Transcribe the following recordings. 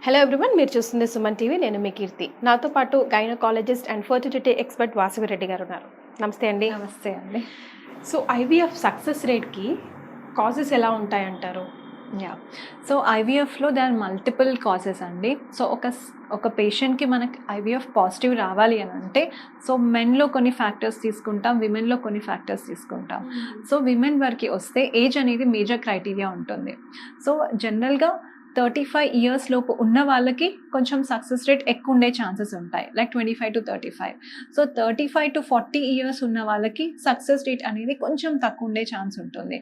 Hello everyone, మీరు చూస్తుంది Suman TV. నేను మీ కీర్తి. నాతో పాటు gynaecologist and fertility expert Vasavi Reddy గారు ఉన్నారు. నమస్తే అండి. నమస్తే అండి. సో ఐవీఎఫ్ సక్సెస్ రేట్కి కాజెస్ ఎలా ఉంటాయంటారు? సో ఐవీఎఫ్లో దే ఆర్ మల్టిపుల్ కాజెస్ అండి. సో ఒక పేషెంట్కి మనకి ఐవీఎఫ్ పాజిటివ్ రావాలి అని అంటే సో మెన్లో కొన్ని ఫ్యాక్టర్స్ తీసుకుంటాం, విమెన్లో కొన్ని ఫ్యాక్టర్స్ తీసుకుంటాం. సో విమెన్ వరకు వస్తే ఏజ్ అనేది మేజర్ క్రైటీరియా ఉంటుంది. సో జనరల్గా 35 years లోపు ఉన్న వాళ్ళకి కొంచెం సక్సెస్ రేట్ ఎక్కువ ఉండే ఛాన్సెస్ ఉంటాయి, like 25 to 35. So 35 to 40 years ఉన్న వాళ్ళకి సక్సెస్ రేట్ అనేది కొంచెం తక్కువ ఉండే ఛాన్స్ ఉంటుంది.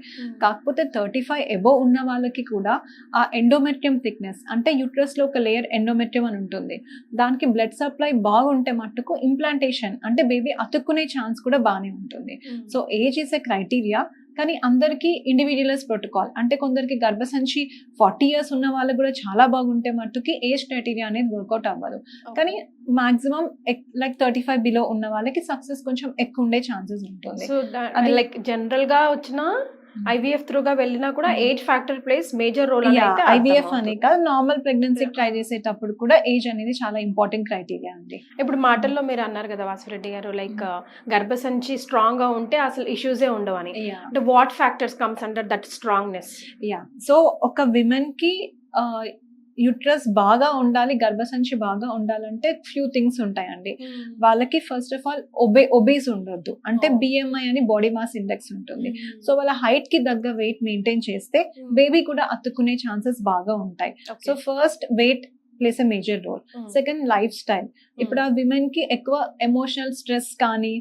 కాకపోతే 35 above ఉన్న వాళ్ళకి కూడా ఆ ఎండోమెట్రియం థిక్నెస్ అంటే యూట్రస్లో ఒక లేయర్ ఎండోమెట్రియం అని ఉంటుంది, దానికి బ్లడ్ సప్లై బాగుంటే మట్టుకు ఇంప్లాంటేషన్ అంటే బేబీ అతుక్కునే ఛాన్స్ కూడా బాగానే ఉంటుంది. So age is a criteria, కానీ అందరికీ ఇండివిజువలైజ్ ప్రోటోకాల్ అంటే కొందరికి గర్భసంచి 40 years ఉన్న వాళ్ళకి కూడా చాలా బాగుంటే మట్టుకి ఏజ్ క్రైటీరియా అనేది వర్కౌట్ అవ్వదు. కానీ మాక్సిమం లైక్ 35 బిలో ఉన్న వాళ్ళకి సక్సెస్ కొంచెం ఎక్కువ ఉండే ఛాన్సెస్ ఉంటుంది. సో అది లైక్ జనరల్గా వచ్చిన ఐవీఎఫ్ త్రూగా వెళ్ళినా కూడా age factor plays major role. IVF అని కాదు, నార్మల్ ప్రెగ్నెన్సీ ట్రై చేసేటప్పుడు కూడా ఏజ్ అనేది చాలా ఇంపార్టెంట్ క్రైటీరియా అండి. ఇప్పుడు మాటల్లో మీరు అన్నారు కదా వాసవిరెడ్డి గారు, లైక్ గర్భసంచి స్ట్రాంగ్ గా ఉంటే అసలు ఇష్యూసే ఉండవు అని. అంటే what factors comes under that strongness? So ఒక విమెన్ కి యూట్రస్ బాగా ఉండాలి, గర్భసంచి బాగా ఉండాలంటే ఫ్యూ థింగ్స్ ఉంటాయండి. వాళ్ళకి ఫస్ట్ ఆఫ్ ఆల్ ఒబేస్ ఉండొద్దు, అంటే బిఎంఐ అని బాడీ మాస్ ఇండెక్స్ ఉంటుంది. సో వాళ్ళ హైట్ కి తగ్గ వెయిట్ మెయింటైన్ చేస్తే బేబీ కూడా అతుక్కునే ఛాన్సెస్ బాగా ఉంటాయి. So first weight plays a major role. Second lifestyle. ఇప్పుడు ఆ విమెన్ కి ఎక్కువ ఎమోషనల్ స్ట్రెస్ కానీ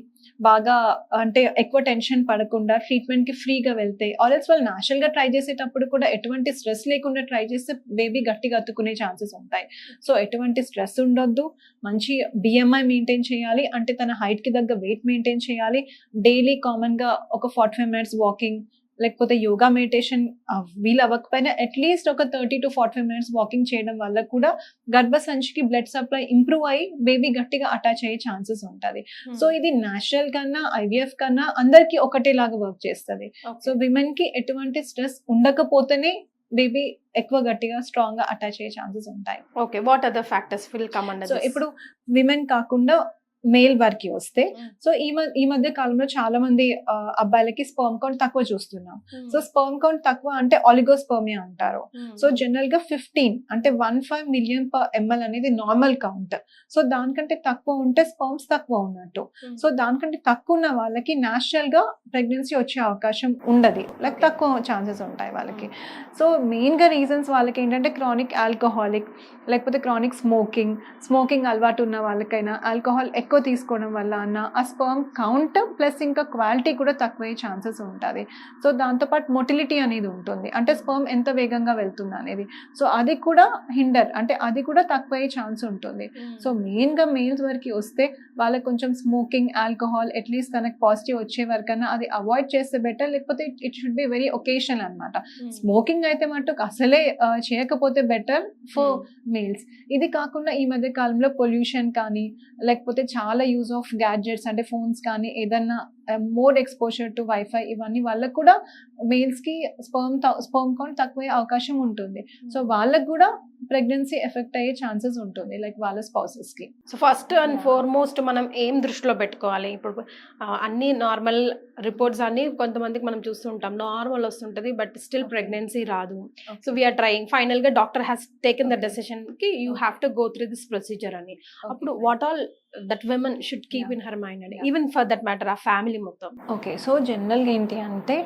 బాగా అంటే ఎక్కువ టెన్షన్ పడకుండా ట్రీట్మెంట్ కి ఫ్రీగా వెళ్తే, ఆల్రెస్ వాళ్ళు న్యాచురల్ గా ట్రై చేసేటప్పుడు కూడా ఎటువంటి స్ట్రెస్ లేకుండా ట్రై చేస్తే బేబీ గట్టిగా అతుక్కునే ఛాన్సెస్ ఉంటాయి. సో ఎటువంటి స్ట్రెస్ ఉండొద్దు, మంచి బిఎంఐ మెయింటైన్ చేయాలి, అంటే తన హైట్ కి తగ్గ వెయిట్ మెయింటైన్ చేయాలి. డైలీ కామన్ గా ఒక 45 minutes వాకింగ్ లేకపోతే యోగా మెడిటేషన్ వీలు అవ్వకపోయినా అట్లీస్ట్ ఒక 30 to 45 minutes వాకింగ్ చేయడం వల్ల కూడా గర్భసంచికి బ్లడ్ సప్లై ఇంప్రూవ్ అయ్యి బేబీ గట్టిగా అటాచ్ అయ్యే ఛాన్సెస్ ఉంటుంది. సో ఇది నేచురల్ కన్నా ఐవీఎఫ్ కన్నా అందరికి ఒకటేలాగా వర్క్ చేస్తుంది. సో విమెన్ కి ఎటువంటి స్ట్రెస్ ఉండకపోతేనే బేబీ ఎక్కువ గట్టిగా స్ట్రాంగ్ గా అటాచ్ అయ్యే ఛాన్సెస్ ఉంటాయి. Okay, what other factors will come under? So ఇప్పుడు విమెన్ కాకుండా మేల్ వరకు వస్తే, సో ఈ మధ్య కాలంలో చాలా మంది అబ్బాయిలకి స్పర్మ్ కౌంట్ తక్కువ చూస్తున్నాం. సో స్పర్మ్ కౌంట్ తక్కువ అంటే ఆలిగోస్పర్మియా అంటారు. సో జనరల్ గా 15 అంటే 15 million per ml అనేది నార్మల్ కౌంట్. సో దానికంటే తక్కువ ఉంటే స్పర్మ్స్ తక్కువ ఉన్నట్టు. సో దానికంటే తక్కువ ఉన్న వాళ్ళకి న్యాచురల్ గా ప్రెగ్నెన్సీ వచ్చే అవకాశం ఉండదు, లైక్ తక్కువ ఛాన్సెస్ ఉంటాయి వాళ్ళకి. సో మెయిన్ గా రీజన్స్ వాళ్ళకి ఏంటంటే క్రానిక్ ఆల్కహాలిక్, లేకపోతే క్రానిక్ స్మోకింగ్ అలవాటు ఉన్న వాళ్ళకైనా, ఆల్కహాల్ ఎక్కువ తీసుకోవడం వల్ల అన్న ఆ స్పర్మ్ కౌంట్ ప్లస్ ఇంకా క్వాలిటీ కూడా తక్కువయ్యే ఛాన్సెస్ ఉంటుంది. సో దాంతోపాటు మొటిలిటీ అనేది ఉంటుంది, అంటే స్పర్మ్ ఎంత వేగంగా వెళ్తుంది అనేది. సో అది కూడా హిండర్, అంటే అది కూడా తక్కువయ్యే ఛాన్స్ ఉంటుంది. సో మెయిన్గా మెయిల్స్ వరకు వస్తే వాళ్ళకి కొంచెం స్మోకింగ్, ఆల్కహాల్ అట్లీస్ట్ తనకు పాజిటివ్ వచ్చే వరకన్నా అది అవాయిడ్ చేస్తే బెటర్, లేకపోతే it should be very occasional అనమాట. స్మోకింగ్ అయితే మటుకు అసలే చేయకపోతే బెటర్ ఫర్ మేల్స్. ఇది కాకుండా ఈ మధ్య కాలంలో పొల్యూషన్ కానీ లేకపోతే చాలా యూజ్ ఆఫ్ గ్యాడ్జెట్స్ అంటే ఫోన్స్ కానీ ఏదన్నా మోర్ ఎక్స్పోజర్ టు వైఫై ఇవన్నీ వాళ్ళకు కూడా మేల్స్ కి స్పర్మ్ కౌంట్ తక్కువ అవకాశం ఉంటుంది. సో వాళ్ళకు కూడా ప్రెగ్నెన్సీ ఎఫెక్ట్ అయ్యే ఛాన్సెస్ ఉంటుంది, లైక్ వాళ్ళ స్పౌసెస్ కి. సో ఫస్ట్ అండ్ ఫార్మోస్ట్ మనం ఏం దృష్టిలో పెట్టుకోవాలి? ఇప్పుడు అన్ని నార్మల్ రిపోర్ట్స్ అన్ని కొంతమందికి మనం చూస్తుంటాం, నార్మల్ వస్తుంటది బట్ స్టిల్ ప్రెగ్నెన్సీ రాదు. సో వీఆర్ ట్రయింగ్, ఫైనల్ గా doctor has taken the decision కి you have to go through this procedure అని. అప్పుడు what all that women should keep in her mind అండి, ఈవెన్ ఫర్ దట్ మ్యాటర్ ఆ family మొత్తం? Okay, so జనరల్గా ఏంటి అంటే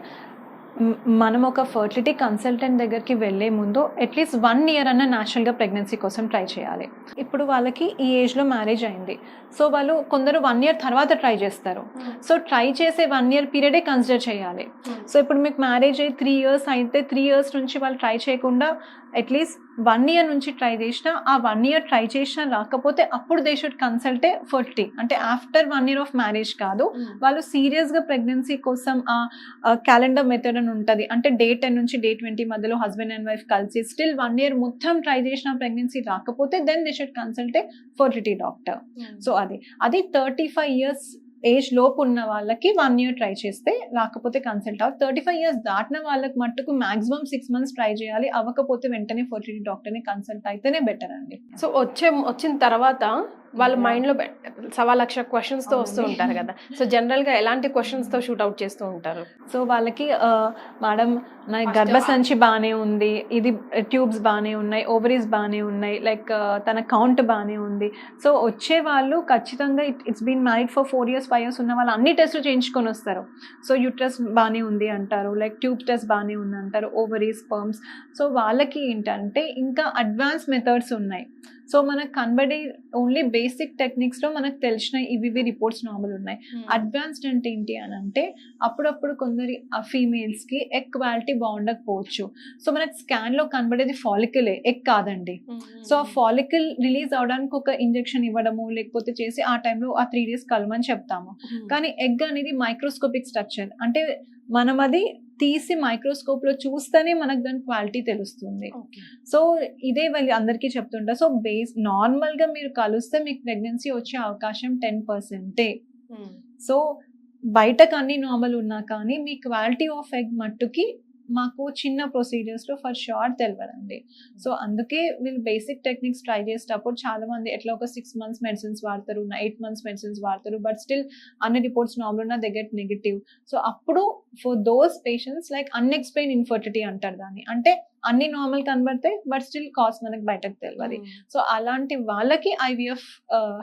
మనం ఒక ఫర్టిలిటీ కన్సల్టెంట్ దగ్గరికి వెళ్ళే ముందు అట్లీస్ట్ 1 year అన్న న్యాచురల్గా ప్రెగ్నెన్సీ కోసం ట్రై చేయాలి. ఇప్పుడు వాళ్ళకి ఈ ఏజ్లో మ్యారేజ్ అయింది, సో వాళ్ళు కొందరు 1 year తర్వాత ట్రై చేస్తారు. సో ట్రై చేసే 1 year పీరియడే కన్సిడర్ చేయాలి. సో ఇప్పుడు మీకు మ్యారేజ్ అయ్యి 3 years అయితే 3 years నుంచి వాళ్ళు ట్రై చేయకుండా అట్లీస్ట్ 1 year నుంచి ట్రై చేసినా, ఆ 1 year ట్రై చేసినా రాకపోతే అప్పుడు they should consult a fertility, అంటే ఆఫ్టర్ 1 year ఆఫ్ మ్యారేజ్ కాదు. వాళ్ళు సీరియస్గా ప్రెగ్నెన్సీ కోసం ఆ క్యాలెండర్ మెథడ్ అని ఉంటుంది, అంటే day 10 నుంచి day 20 మధ్యలో హస్బెండ్ అండ్ వైఫ్ కలిసి స్టిల్ 1 year మొత్తం ట్రై చేసిన ప్రెగ్నెన్సీ రాకపోతే then they should consult a fertility doctor. So అది 35 years ఏజ్ లోపు ఉన్న వాళ్ళకి 1 year ట్రై చేస్తే, రాకపోతే కన్సల్ట్ 35 years దాటిన వాళ్ళకి మట్టుకు మాక్సిమం 6 months ట్రై చేయాలి. అవ్వకపోతే వెంటనే ఫర్టిలిటీ డాక్టర్ని కన్సల్ట్ అయితేనే బెటర్ అండి. సో వచ్చిన తర్వాత వాళ్ళ Yeah. మైండ్ లో 1,00,000 questions తో వస్తూ అవునండి. ఉంటారు కదా. సో జనరల్ గా ఎలాంటి questions తో షూట్ అవుట్ చేస్తూ ఉంటారు? సో వాళ్ళకి మేడం నా First గర్భసంచి బాగానే ఉంది, ఇది ట్యూబ్స్ బాగానే ఉన్నాయి, ఓవరీస్ బాగానే ఉన్నాయి, లైక్ తన కౌంట్ బాగానే ఉంది. సో వచ్చే వాళ్ళు ఖచ్చితంగా it's been married for 4 years 5 years ఉన్న వాళ్ళు అన్ని టెస్టులు చేయించుకొని వస్తారు. సో యూట్రస్ బాగానే ఉంది అంటారు, లైక్ ట్యూబ్ టెస్ట్ బాగానే ఉంది అంటారు, ఓవరీస్, స్పర్మ్స్. సో వాళ్ళకి ఏంటంటే ఇంకా అడ్వాన్స్ మెథడ్స్ ఉన్నాయి. సో మనకు కనబడే ఓన్లీ బేసిక్ టెక్నిక్స్లో మనకు తెలిసిన ఇవి రిపోర్ట్స్ నార్మల్ ఉన్నాయి. అడ్వాన్స్డ్ అంటే ఏంటి అని అంటే అప్పుడప్పుడు కొందరి ఫీమేల్స్కి ఎగ్ క్వాలిటీ బాగుండకపోవచ్చు. సో మనకు స్కాన్లో కనబడేది ఫాలికలే, ఎగ్ కాదండి. సో ఆ ఫాలికల్ రిలీజ్ అవడానికి ఒక ఇంజెక్షన్ ఇవ్వడము లేకపోతే చేసి ఆ టైంలో ఆ 3 days కలమని చెప్తాము. కానీ ఎగ్ అనేది మైక్రోస్కోపిక్ స్ట్రక్చర్, అంటే మనం అది తీసి మైక్రోస్కోప్లో చూస్తేనే మనకు దాని క్వాలిటీ తెలుస్తుంది. సో ఇదే వాళ్ళు అందరికీ చెప్తుంటా. సో నార్మల్గా మీరు కలిస్తే మీకు ప్రెగ్నెన్సీ వచ్చే అవకాశం 10%. సో బయటకు అన్ని నార్మల్ ఉన్నా కానీ మీ క్వాలిటీ ఆఫ్ ఎగ్ మట్టుకి మాకు చిన్న ప్రొసీజర్స్లో ఫర్ షూర్ తెలియదండి. సో అందుకే వీళ్ళు బేసిక్ టెక్నిక్స్ ట్రై చేసేటప్పుడు చాలా మంది ఎట్లా ఒక 6 months మెడిసిన్స్ వాడతారు, 8 months మెడిసిన్స్ వాడతారు, బట్ స్టిల్ అన్ని రిపోర్ట్స్ నార్మల్ ఉన్నా దే గెట్ నెగిటివ్. సో అప్పుడు for those patients like unexplained infertility అంటారు దాన్ని. అంటే అన్ని నార్మల్ కనబడతాయి బట్ స్టిల్ కాజ్ మనకి బయటకు తెలియదు. సో అలాంటి వాళ్ళకి IVF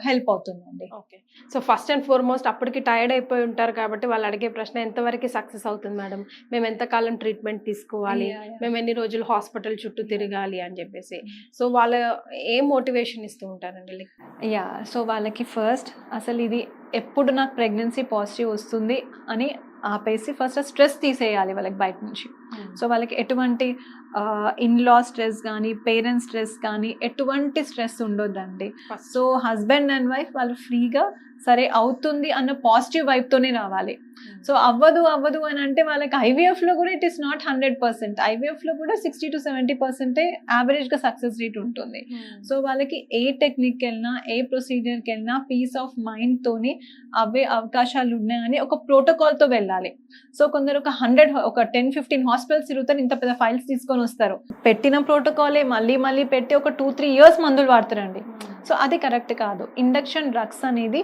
హెల్ప్ అవుతుందండి. Okay. So first and foremost అప్పటికి టైర్డ్ అయిపోయి ఉంటారు కాబట్టి వాళ్ళు అడిగే ప్రశ్న ఎంతవరకు సక్సెస్ అవుతుంది మేడం, మేము ఎంతకాలం ట్రీట్మెంట్ తీసుకోవాలి, మేము ఎన్ని రోజులు హాస్పిటల్ చుట్టూ తిరగాలి అని చెప్పేసి. సో వాళ్ళ ఏం మోటివేషన్ ఇస్తూ ఉంటారండి? సో వాళ్ళకి ఫస్ట్ అసలు ఇది ఎప్పుడు నాకు ప్రెగ్నెన్సీ పాజిటివ్ వస్తుంది అని ఆపేసి ఫస్ట్ స్ట్రెస్ తీసేయాలి వాళ్ళకి బయట నుంచి. సో వాళ్ళకి ఎటువంటి ఇన్లా స్ట్రెస్ కానీ పేరెంట్స్ స్ట్రెస్ కానీ ఎటువంటి స్ట్రెస్ ఉండొద్దండి. సో హస్బెండ్ అండ్ వైఫ్ వాళ్ళు ఫ్రీగా సరే అవుతుంది అన్న పాజిటివ్ వైబ్తోనే రావాలి. సో అవ్వదు అని అంటే వాళ్ళకి IVFలో కూడా ఇట్ ఈస్ నాట్ 100%. IVFలో కూడా 60 to 70% యావరేజ్గా సక్సెస్ రేట్ ఉంటుంది. సో వాళ్ళకి ఏ టెక్నిక్ వెళ్ళినా ఏ ప్రొసీజర్కి వెళ్ళినా పీస్ ఆఫ్ మైండ్తోని అవే అవకాశాలు ఉన్నాయని ఒక ప్రోటోకాల్తో వెళ్ళాలి. సో కొందరు ఒక 10-15 హాస్పిటల్స్ తిరుగుతారు, ఇంత పెద్ద ఫైల్స్ తీసుకొని వస్తారు. పెట్టిన ప్రోటోకాలే మళ్ళీ పెట్టి ఒక 2-3 years మందులు వాడతారండి. సో అది కరెక్ట్ కాదు. ఇండక్షన్ డ్రగ్స్ అనేది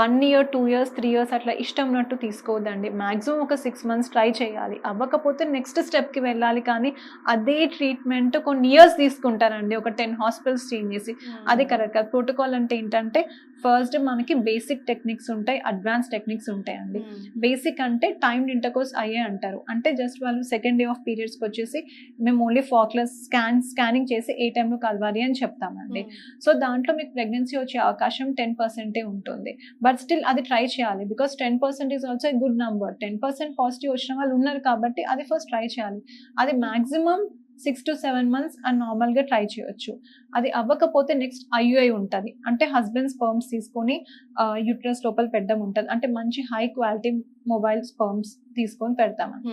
1 year 2 years 3 years అట్లా ఇష్టం ఉన్నట్టు తీసుకోవద్దండి. మ్యాక్సిమం ఒక 6 months ట్రై చేయాలి. అవ్వకపోతే నెక్స్ట్ స్టెప్కి వెళ్ళాలి. కానీ అదే ట్రీట్మెంట్ కొన్ని ఇయర్స్ తీసుకుంటారండి, ఒక 10 హాస్పిటల్స్ చేంజ్ చేసి. అది కరెక్ట్ కాదు. ప్రోటోకాల్ అంటే ఏంటంటే ఫస్ట్ మనకి బేసిక్ టెక్నిక్స్ ఉంటాయి, అడ్వాన్స్ టెక్నిక్స్ ఉంటాయండి. బేసిక్ అంటే టైమ్డ్ ఇంటర్కోర్స్ అయ్యే అంటారు. అంటే జస్ట్ వాళ్ళు సెకండ్ డే ఆఫ్ పీరియడ్స్కి వచ్చేసి మేము ఓన్లీ ఫాక్లెస్ స్కానింగ్ చేసి ఏ టైంలో కలవాలి అని చెప్తామండి. సో దాంట్లో మీకు ప్రెగ్నెన్సీ వచ్చే అవకాశం 10% ఉంటుంది. బట్ స్టిల్ అది ట్రై చేయాలి. Because 10% is also a good number. 10% positive వచ్చిన వాళ్ళు ఉన్నారు కాబట్టి అది ఫస్ట్ ట్రై చేయాలి. అది మ్యాక్సిమం 6 to 7 months అని నార్మల్గా ట్రై చేయొచ్చు. అది అవ్వకపోతే నెక్స్ట్ IUI ఉంటుంది. అంటే హస్బెండ్ స్పర్మ్స్ తీసుకొని యూట్రస్ లోపల పెట్టడం ఉంటుంది. అంటే మంచి హై క్వాలిటీ మొబైల్ స్పర్మ్స్ తీసుకొని పెడతామని.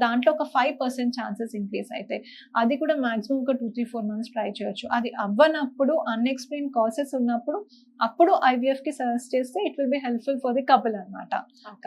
దాంట్లో ఒక 5% ఛాన్సెస్ ఇంక్రీజ్ అయితే అది కూడా మాక్సిమం ఒక 2-3-4 months ట్రై చేయొచ్చు. అది అవ్వనప్పుడు అన్ఎక్స్ప్లెయిన్ కాసెస్ ఉన్నప్పుడు అప్పుడు IVFకి సజెస్ట్ చేస్తే it will be helpful for the couple అనమాట.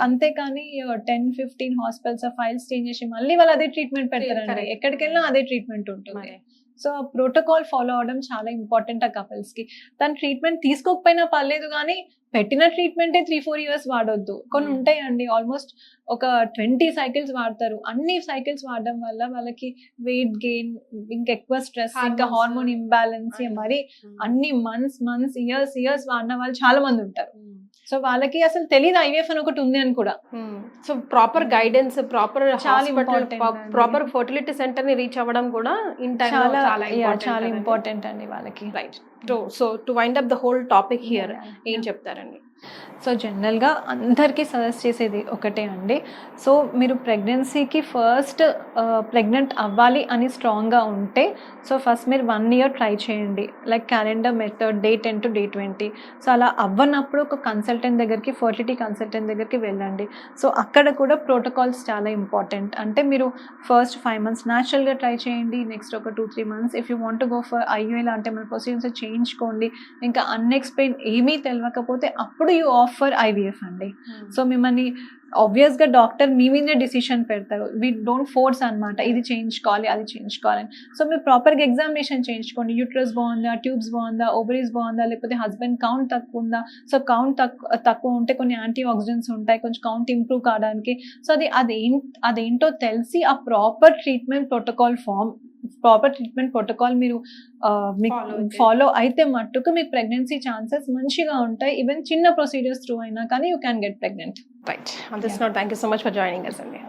అంతేకాని 10-15 హాస్పిటల్స్ ఫైల్స్ చేంజ్ చేసి మళ్ళీ వాళ్ళు అదే ట్రీట్మెంట్ పెడతారండి. ఎక్కడికి వెళ్ళినా అదే ట్రీట్మెంట్ ఉంటుంది. సో ప్రోటోకాల్ ఫాలో అవడం చాలా ఇంపార్టెంట్ ఆ కపుల్స్కి. తను ట్రీట్మెంట్ తీసుకోకపోయినా పర్లేదు కానీ పెట్టిన ట్రీట్మెంటే 3-4 years వాడొద్దు. కొన్ని ఉంటాయండి ఆల్మోస్ట్ ఒక 20 cycles వాడతారు. అన్ని cycles వాడడం వల్ల వాళ్ళకి వెయిట్ గెయిన్, ఇంకా ఎక్కువ స్ట్రెస్, ఇంకా హార్మోన్ ఇంబ్యాలెన్స్, మరి అన్ని మంత్స్ ఇయర్స్ వాడిన వాళ్ళు చాలా మంది ఉంటారు. సో వాళ్ళకి అసలు తెలియదు IVF అని ఒకటి ఉంది అని కూడా. సో ప్రాపర్ గైడెన్స్, ప్రాపర్ చాలా ప్రాపర్ ఫర్టిలిటీ సెంటర్ ని రీచ్ అవ్వడం కూడా చాలా ఇంపార్టెంట్ అండి వాళ్ళకి. Right. So to wind up the whole topic here ఏం చెప్తారండి? సో జనరల్గా అందరికీ సజెస్ట్ చేసేది ఒకటే అండి. సో మీరు ప్రెగ్నెన్సీకి ఫస్ట్ ప్రెగ్నెంట్ అవ్వాలి అని స్ట్రాంగ్గా ఉంటే సో ఫస్ట్ మీరు 1 year ట్రై చేయండి. Like calendar method day 10 to day 20. So అలా అవ్వనప్పుడు ఒక కన్సల్టెంట్ దగ్గరికి, ఫర్టిలిటీ కన్సల్టెంట్ దగ్గరికి వెళ్ళండి. సో అక్కడ కూడా ప్రోటోకాల్స్ చాలా ఇంపార్టెంట్. అంటే మీరు ఫస్ట్ 5 months న్యాచురల్గా ట్రై చేయండి. నెక్స్ట్ ఒక 2-3 months if you want to go for IUI లాంటి మన ప్రొసీజర్స్ చేయించుకోండి. ఇంకా అన్ఎక్స్ప్లెయిన్ ఏమీ తెలియకపోతే అప్పుడు అప్పుడు యూ ఆఫర్ ఐవీఎఫ్ అండి. సో మిమ్మల్ని ఆబ్వియస్ గా డాక్టర్ మీ మీదే డిసిషన్ పెడతారు. వీ డోంట్ ఫోర్స్ అన్నమాట ఇది చేయించుకోవాలి అది చేయించుకోవాలి. సో మీరు ప్రాపర్గా ఎగ్జామినేషన్ చేయించుకోండి. యూట్రస్ బాగుందా, ట్యూబ్స్ బాగుందా, ఓవరీస్ బాగుందా, లేకపోతే హస్బెండ్ కౌంట్ తక్కువ ఉందా. సో కౌంట్ తక్కువ ఉంటే కొన్ని యాంటీ ఆక్సిడెంట్స్ ఉంటాయి, కొంచెం కౌంట్ ఇంప్రూవ్ కావడానికి. సో అదేంటో తెలిసి ఆ ప్రాపర్ ట్రీట్మెంట్ ప్రోటోకాల్ మీరు ఫాలో అయితే మట్టుకు మీకు ప్రెగ్నెన్సీ ఛాన్సెస్ మంచిగా ఉంటాయి. ఈవెన్ చిన్న ప్రొసీజర్స్ త్రూ అయినా కానీ you can get pregnant. Right. On this note, thank you so much for joining us, Andy.